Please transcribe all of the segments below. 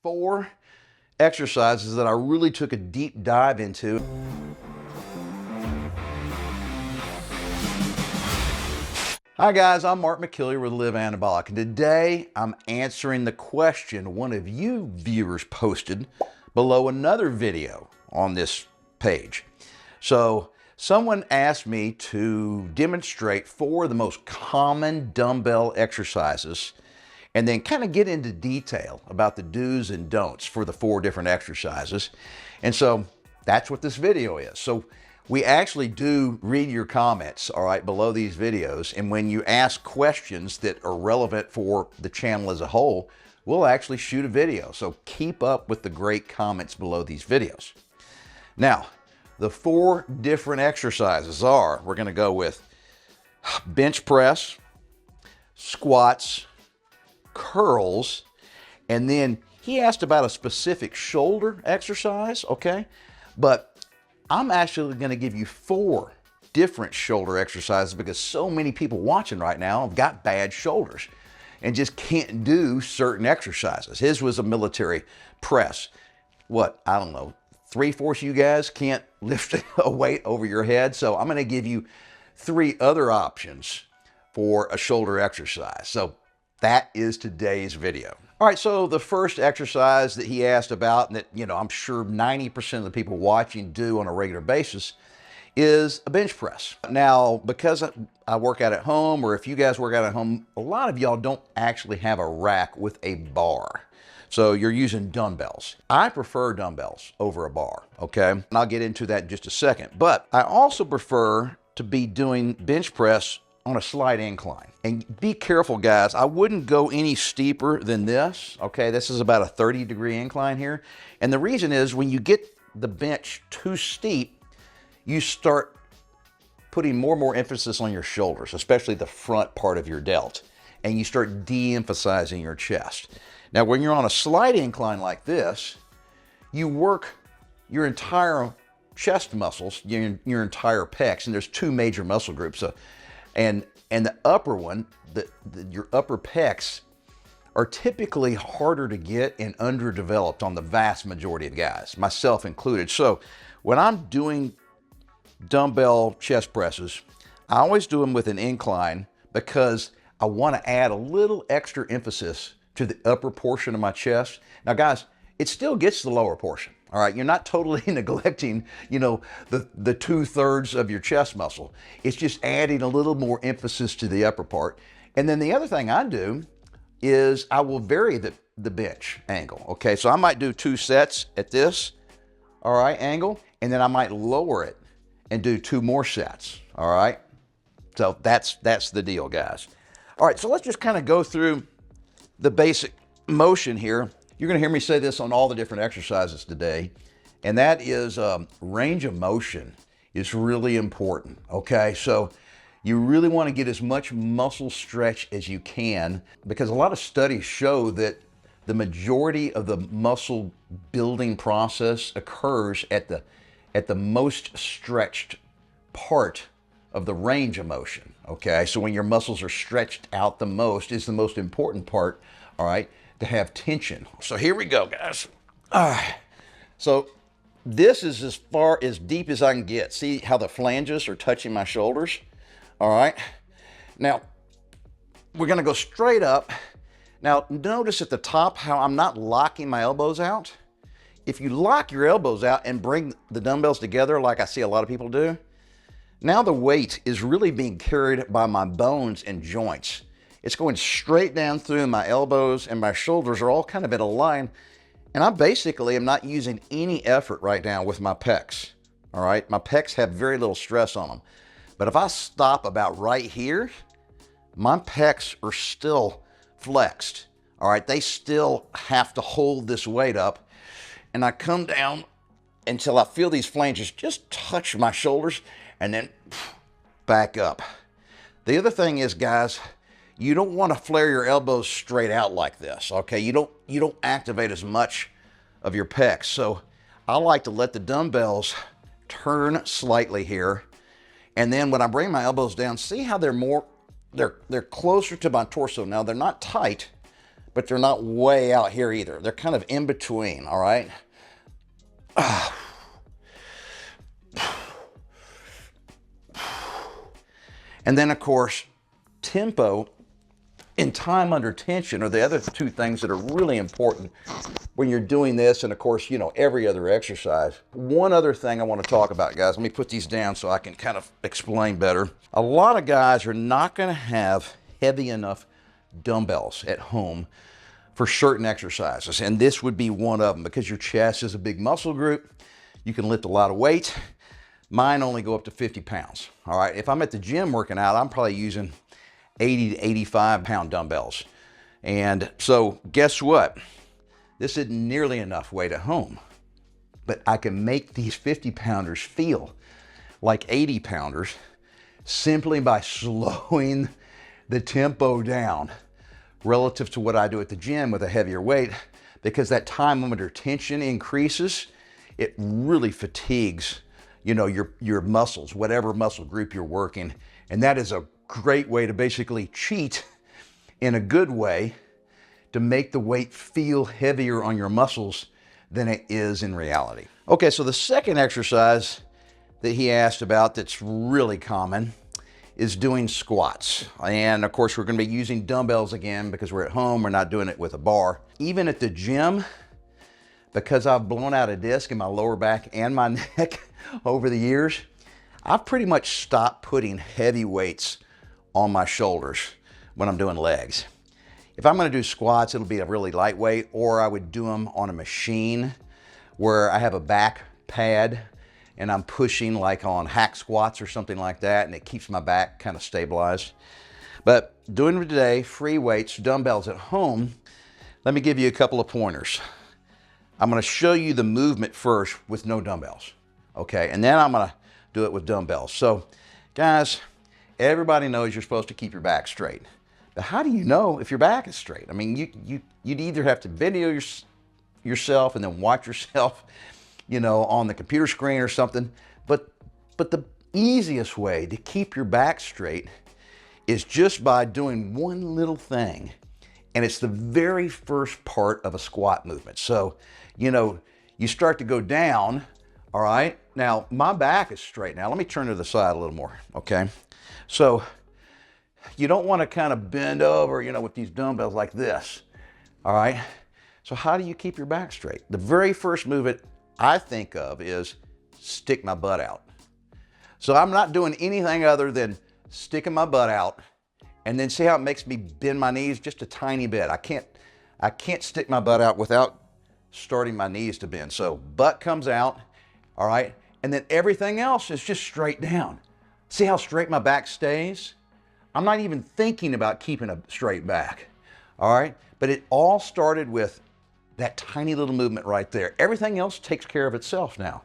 4 exercises that I really took a deep dive into. Hi guys, I'm Mark McKillier with Live Anabolic, and today I'm answering the question one of you viewers posted below another video on this page. So someone asked me to demonstrate 4 of the most common dumbbell exercises and then kind of get into detail about the do's and don'ts for the 4 different exercises. And so that's what this video is. So we actually do read your comments, all right, below these videos. And when you ask questions that are relevant for the channel as a whole, we'll actually shoot a video. So keep up with the great comments below these videos. Now, the 4 different exercises are, we're gonna go with bench press, squats, curls, and then he asked about a specific shoulder exercise, okay? But I'm actually gonna give you 4 different shoulder exercises because so many people watching right now have got bad shoulders and just can't do certain exercises. His was a military press. What, I don't know, 3/4 of you guys can't lift a weight over your head. So I'm gonna give you 3 other options for a shoulder exercise. So that is today's video. All right, so the first exercise that he asked about, and that, you know, I'm sure 90% of the people watching do on a regular basis, is a bench press. Now, because I work out at home, or if you guys work out at home, a lot of y'all don't actually have a rack with a bar. So you're using dumbbells. I prefer dumbbells over a bar, okay? And I'll get into that in just a second. But I also prefer to be doing bench press on a slight incline. And be careful, guys. I wouldn't go any steeper than this, okay? This is about a 30-degree incline here. And the reason is when you get the bench too steep, you start putting more and more emphasis on your shoulders, especially the front part of your delt, and you start de-emphasizing your chest. Now, when you're on a slight incline like this, you work your entire chest muscles, your entire pecs, and there's 2 major muscle groups. And the upper one, your upper pecs, are typically harder to get and underdeveloped on the vast majority of guys, myself included. So when I'm doing dumbbell chest presses, I always do them with an incline because I want to add a little extra emphasis to the upper portion of my chest. Now guys, it still gets the lower portion. All right, you're not totally neglecting, you know, the 2/3 of your chest muscle. It's just adding a little more emphasis to the upper part. And then the other thing I do is I will vary the bench angle. Okay, so I might do 2 sets at this, all right, angle, and then I might lower it and do 2 more sets, all right? So that's the deal, guys. All right, so let's just kind of go through the basic motion here. You're gonna hear me say this on all the different exercises today, and that is range of motion is really important, okay? So you really wanna get as much muscle stretch as you can because a lot of studies show that the majority of the muscle building process occurs at the most stretched part of the range of motion, okay? So when your muscles are stretched out the most is the most important part, all right, to have tension. So here we go, guys. So this is as far as deep as I can get. See how the flanges are touching my shoulders? All right. Now, we're gonna go straight up. Now, notice at the top how I'm not locking my elbows out. If you lock your elbows out and bring the dumbbells together like I see a lot of people do, now the weight is really being carried by my bones and joints. It's going straight down through my elbows, and my shoulders are all kind of in a line. And I basically am not using any effort right now with my pecs. All right, my pecs have very little stress on them. But if I stop about right here, my pecs are still flexed. All right, they still have to hold this weight up. And I come down until I feel these flanges just touch my shoulders and then back up. The other thing is, guys, you don't want to flare your elbows straight out like this, okay? You don't activate as much of your pecs. So I like to let the dumbbells turn slightly here. And then when I bring my elbows down, see how they're closer to my torso. Now they're not tight, but they're not way out here either. They're kind of in between, all right? And then, of course, tempo and time under tension are the other two things that are really important when you're doing this, and of course, you know, every other exercise. One other thing I want to talk about, guys, let me put these down so I can kind of explain better. A lot of guys are not going to have heavy enough dumbbells at home for certain exercises, and this would be one of them because your chest is a big muscle group. You can lift a lot of weight. Mine only go up to 50 pounds, all right? If I'm at the gym working out, I'm probably using 80 to 85 pound dumbbells. And so guess what? This isn't nearly enough weight at home, but I can make these 50 pounders feel like 80 pounders simply by slowing the tempo down relative to what I do at the gym with a heavier weight, because that time under tension increases. It really fatigues, you know, your muscles, whatever muscle group you're working. And that is a great way to basically cheat in a good way to make the weight feel heavier on your muscles than it is in reality. Okay, so the second exercise that he asked about that's really common is doing squats. And of course, we're gonna be using dumbbells again because we're at home, we're not doing it with a bar. Even at the gym, because I've blown out a disc in my lower back and my neck over the years, I've pretty much stopped putting heavy weights on my shoulders when I'm doing legs. If I'm gonna do squats, it'll be a really lightweight, or I would do them on a machine where I have a back pad and I'm pushing like on hack squats or something like that, and it keeps my back kind of stabilized. But doing today, free weights, dumbbells at home, let me give you a couple of pointers. I'm gonna show you the movement first with no dumbbells, okay? And then I'm gonna do it with dumbbells. So guys, everybody knows you're supposed to keep your back straight. But how do you know if your back is straight? I mean, you'd either have to video yourself and then watch yourself, you know, on the computer screen or something. But the easiest way to keep your back straight is just by doing one little thing. And it's the very first part of a squat movement. So, you know, you start to go down, all right? Now, my back is straight now. Let me turn to the side a little more, okay? So, you don't want to kind of bend over, you know, with these dumbbells like this, all right? So how do you keep your back straight? The very first movement I think of is stick my butt out. So I'm not doing anything other than sticking my butt out, and then see how it makes me bend my knees just a tiny bit. I can't stick my butt out without starting my knees to bend. So butt comes out, all right? And then everything else is just straight down. See how straight my back stays? I'm not even thinking about keeping a straight back, all right? But it all started with that tiny little movement right there. Everything else takes care of itself now.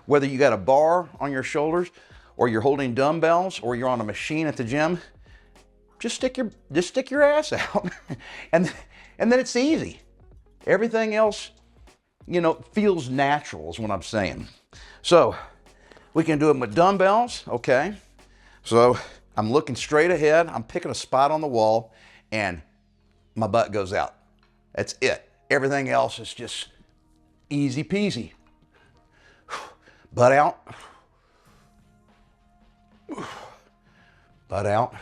Whether you got a bar on your shoulders, or you're holding dumbbells, or you're on a machine at the gym, just stick your ass out, and then it's easy. Everything else, you know, feels natural is what I'm saying. So we can do them with dumbbells, okay? So I'm looking straight ahead, I'm picking a spot on the wall, and my butt goes out. That's it. Everything else is just easy peasy. Butt out. Butt out.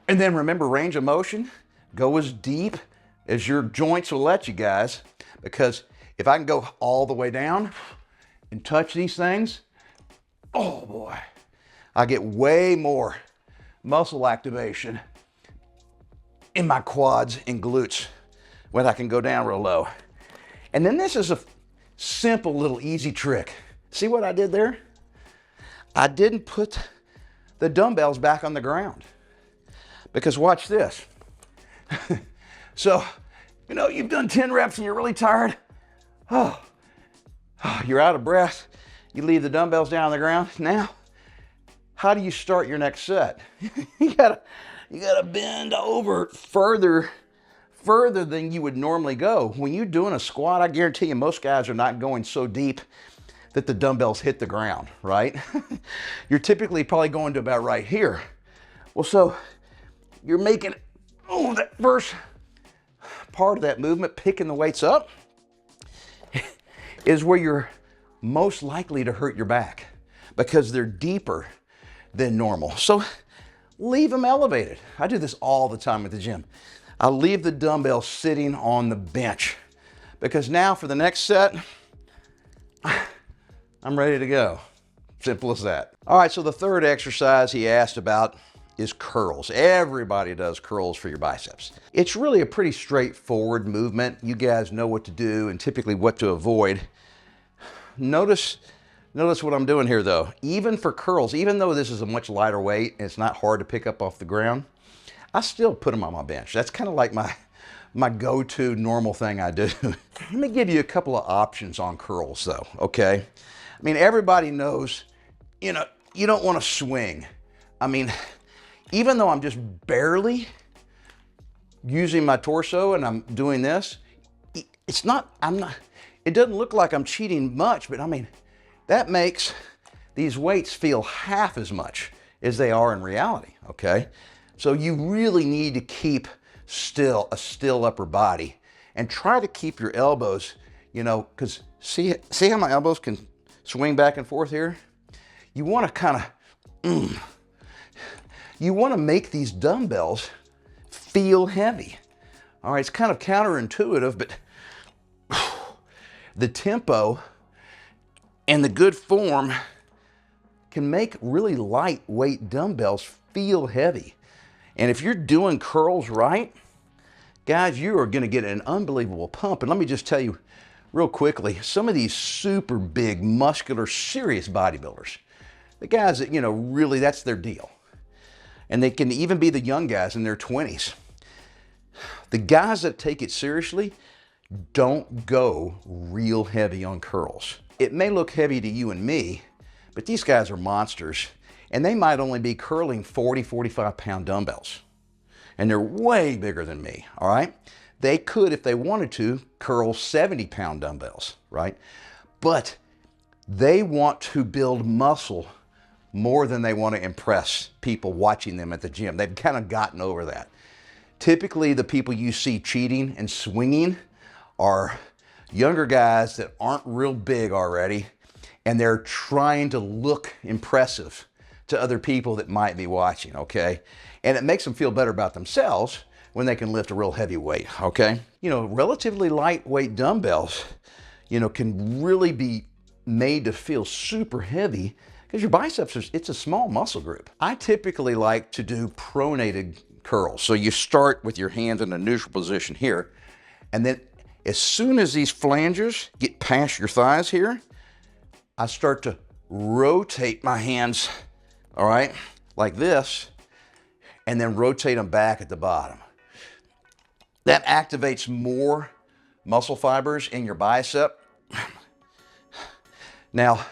And then remember, range of motion, go as deep as your joints will let you, guys, because if I can go all the way down and touch these things, oh boy, I get way more muscle activation in my quads and glutes when I can go down real low. And then this is a simple little easy trick. See what I did there? I didn't put the dumbbells back on the ground, because watch this. So, you know, you've done 10 reps and you're really tired. Oh, you're out of breath. You leave the dumbbells down on the ground. Now, how do you start your next set? you gotta bend over further than you would normally go. When you're doing a squat, I guarantee you most guys are not going so deep that the dumbbells hit the ground, right? You're typically probably going to about right here. Well, so you're making Oh, that first part of that movement, picking the weights up, is where you're most likely to hurt your back because they're deeper than normal. So leave them elevated. I do this all the time at the gym. I leave the dumbbell sitting on the bench because now for the next set, I'm ready to go. Simple as that. All right, so the third exercise he asked about is curls. Everybody does curls for your biceps. It's really a pretty straightforward movement. You guys know what to do and typically what to avoid. Notice what I'm doing here though. Even for curls, even though this is a much lighter weight and it's not hard to pick up off the ground, I still put them on my bench. That's kind of like my go-to normal thing I do. Let me give you a couple of options on curls though, okay? I mean, everybody knows, you know, you don't want to swing. I mean, even though I'm just barely using my torso and I'm doing this, it doesn't look like I'm cheating much, but I mean, that makes these weights feel half as much as they are in reality, okay? So you really need to keep a still upper body and try to keep your elbows, you know, because see how my elbows can swing back and forth here? You want to kind of, you want to make these dumbbells feel heavy. All right, it's kind of counterintuitive, but the tempo and the good form can make really lightweight dumbbells feel heavy. And if you're doing curls right, guys, you are going to get an unbelievable pump. And let me just tell you real quickly, some of these super big, muscular, serious bodybuilders, the guys that, you know, really that's their deal. And they can even be the young guys in their 20s. The guys that take it seriously don't go real heavy on curls. It may look heavy to you and me, but these guys are monsters. And they might only be curling 40, 45 pound dumbbells. And they're way bigger than me, all right? They could, if they wanted to, curl 70 pound dumbbells, right? But they want to build muscle more than they want to impress people watching them at the gym. They've kind of gotten over that. Typically, the people you see cheating and swinging are younger guys that aren't real big already, and they're trying to look impressive to other people that might be watching, okay? And it makes them feel better about themselves when they can lift a real heavy weight, okay? You know, relatively lightweight dumbbells, you know, can really be made to feel super heavy because your biceps, it's a small muscle group. I typically like to do pronated curls. So you start with your hands in a neutral position here, and then as soon as these flanges get past your thighs here, I start to rotate my hands, all right, like this, and then rotate them back at the bottom. That activates more muscle fibers in your bicep. Now,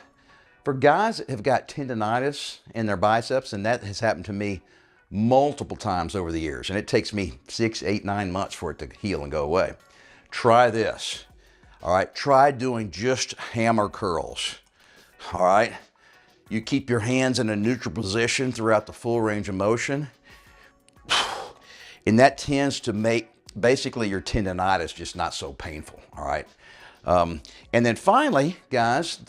for guys that have got tendonitis in their biceps, and that has happened to me multiple times over the years, and it takes me 6, 8, 9 months for it to heal and go away. Try this, all right? Try doing just hammer curls, all right? You keep your hands in a neutral position throughout the full range of motion, and that tends to make basically your tendonitis just not so painful, all right? And then finally, guys,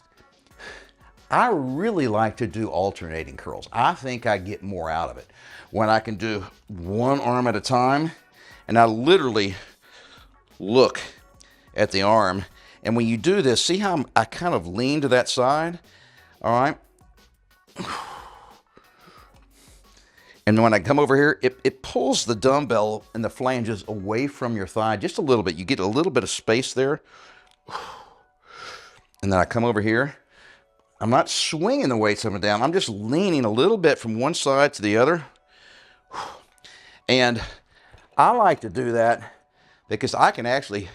I really like to do alternating curls. I think I get more out of it when I can do one arm at a time, and I literally look at the arm. And when you do this, see how I kind of lean to that side, all right? And when I come over here, it pulls the dumbbell and the flanges away from your thigh just a little bit. You get a little bit of space there. And then I come over here. I'm not swinging the weights up and down. I'm just leaning a little bit from one side to the other. And I like to do that because I can actually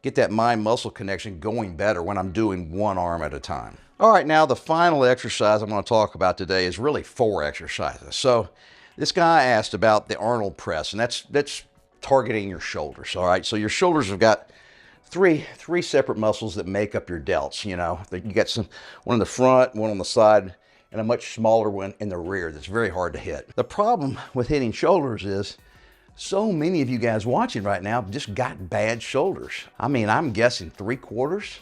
get that mind-muscle connection going better when I'm doing one arm at a time. All right, now the final exercise I'm going to talk about today is really 4 exercises. So this guy asked about the Arnold press, and that's targeting your shoulders, all right? So your shoulders have got three separate muscles that make up your delts, you know. You got one in the front, one on the side, and a much smaller one in the rear that's very hard to hit. The problem with hitting shoulders is So many of you guys watching right now just got bad shoulders. I mean, I'm guessing 3/4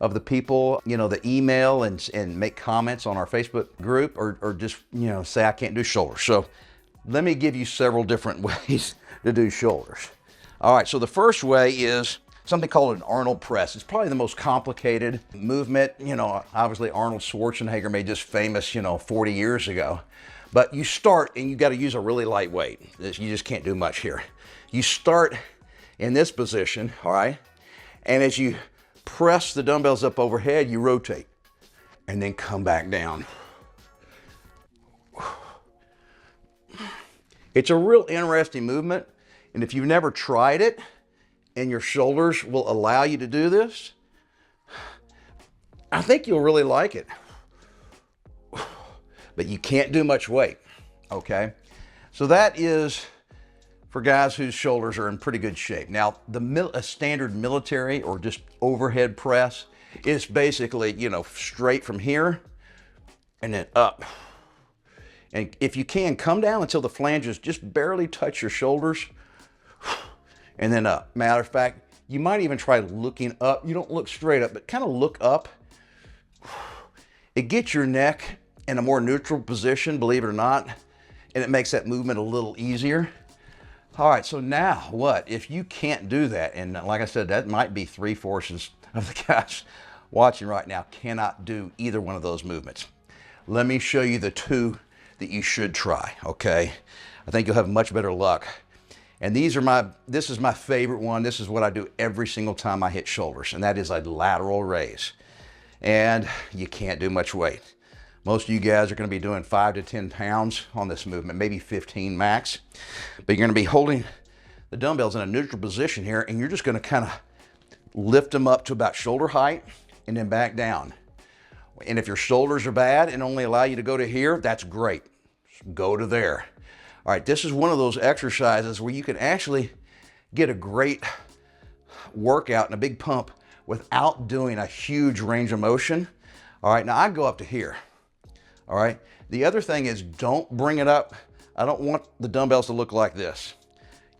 of the people, that email and make comments on our Facebook group or just, say I can't do shoulders. So let me give you several different ways to do shoulders. All right, so the first way is something called an Arnold press. It's probably the most complicated movement. Obviously Arnold Schwarzenegger made this famous, 40 years ago. But you start and you got to use a really light weight. You just can't do much here. You start in this position, all right? And as you press the dumbbells up overhead, you rotate and then come back down. It's a real interesting movement. And if you've never tried it and your shoulders will allow you to do this, I think you'll really like it. But you can't do much weight, okay? So that is for guys whose shoulders are in pretty good shape. Now, a standard military or just overhead press is basically, straight from here and then up. And if you can, come down until the flanges just barely touch your shoulders and then up. Matter of fact, you might even try looking up. You don't look straight up, but kind of look up. It gets your neck in a more neutral position, believe it or not, and it makes that movement a little easier. All right, so now what? If you can't do that, and like I said, that might be 3/4 of the guys watching right now cannot do either one of those movements. Let me show you the two that you should try, okay? I think you'll have much better luck. And this is my favorite one. This is what I do every single time I hit shoulders, and that is a lateral raise. And you can't do much weight. Most of you guys are going to be doing 5 to 10 pounds on this movement, maybe 15 max. But you're going to be holding the dumbbells in a neutral position here, and you're just going to kind of lift them up to about shoulder height and then back down. And if your shoulders are bad and only allow you to go to here, that's great. Just go to there. All right, this is one of those exercises where you can actually get a great workout and a big pump without doing a huge range of motion. All right, now I go up to here. All right, the other thing is don't bring it up. I don't want the dumbbells to look like this.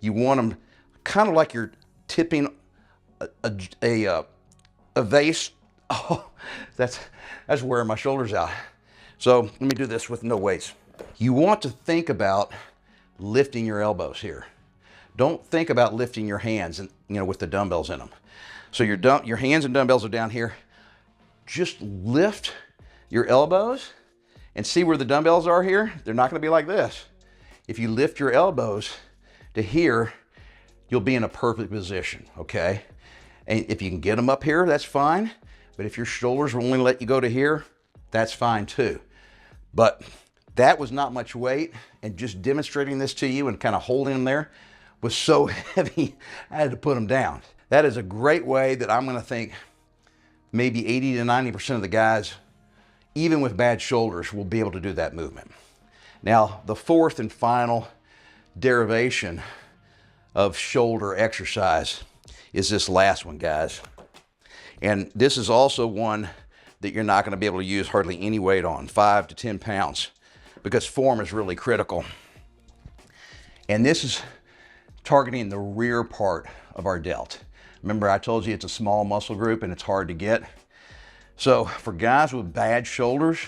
You want them kind of like you're tipping a vase. Oh, that's wearing my shoulders out. So let me do this with no weights. You want to think about lifting your elbows here. Don't think about lifting your hands and with the dumbbells in them. So your hands and dumbbells are down here. Just lift your elbows and see where the dumbbells are here. They're not going to be like this. If you lift your elbows to here, you'll be in a perfect position, okay? And if you can get them up here, that's fine. But if your shoulders will only let you go to here, that's fine too. But that was not much weight, and just demonstrating this to you and kind of holding them there was so heavy, I had to put them down. That is a great way that I'm going to think maybe 80 to 90% of the guys, even with bad shoulders, will be able to do that movement. Now, the fourth and final derivation of shoulder exercise is this last one, guys. And this is also one that you're not going to be able to use hardly any weight on, 5 to 10 pounds, because form is really critical. And this is targeting the rear part of our delt. Remember, I told you it's a small muscle group and it's hard to get. So for guys with bad shoulders,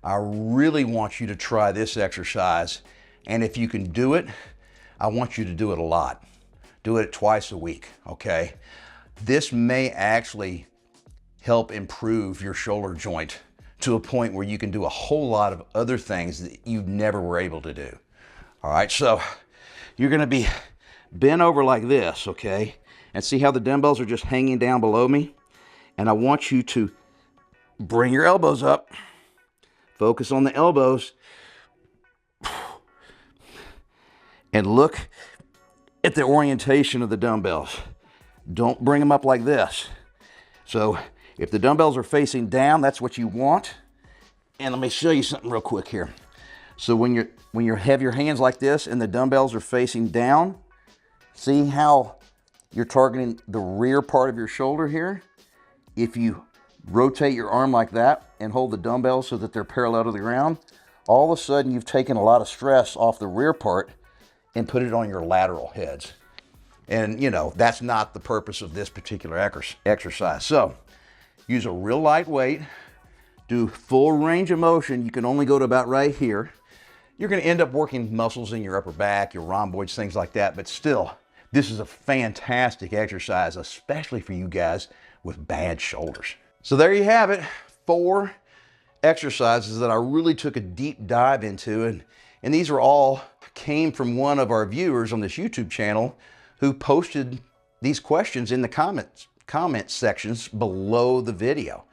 I really want you to try this exercise. And if you can do it, I want you to do it a lot. Do it twice a week, okay? This may actually help improve your shoulder joint to a point where you can do a whole lot of other things that you never were able to do. All right, so you're gonna be bent over like this, okay? And see how the dumbbells are just hanging down below me? And I want you to bring your elbows up, focus on the elbows, and look at the orientation of the dumbbells. Don't bring them up like this. So if the dumbbells are facing down, that's what you want. And let me show you something real quick here. So when you have your hands like this and the dumbbells are facing down, see how you're targeting the rear part of your shoulder here? If you rotate your arm like that and hold the dumbbells so that they're parallel to the ground, all of a sudden you've taken a lot of stress off the rear part and put it on your lateral heads. And you know, that's not the purpose of this particular exercise. So use a real light weight, do full range of motion. You can only go to about right here. You're going to end up working muscles in your upper back, your rhomboids, things like that. But still, this is a fantastic exercise, especially for you guys with bad shoulders. So there you have it, 4 exercises that I really took a deep dive into. And these are all came from one of our viewers on this YouTube channel who posted these questions in the comment sections below the video.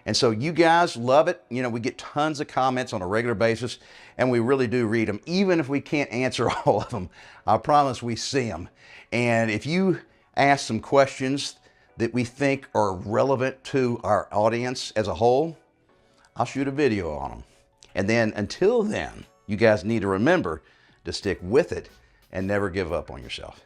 And so you guys love it. You know, we get tons of comments on a regular basis, and we really do read them. Even if we can't answer all of them, I promise we see them. And if you ask some questions that we think are relevant to our audience as a whole, I'll shoot a video on them. And then until then, you guys need to remember to stick with it and never give up on yourself.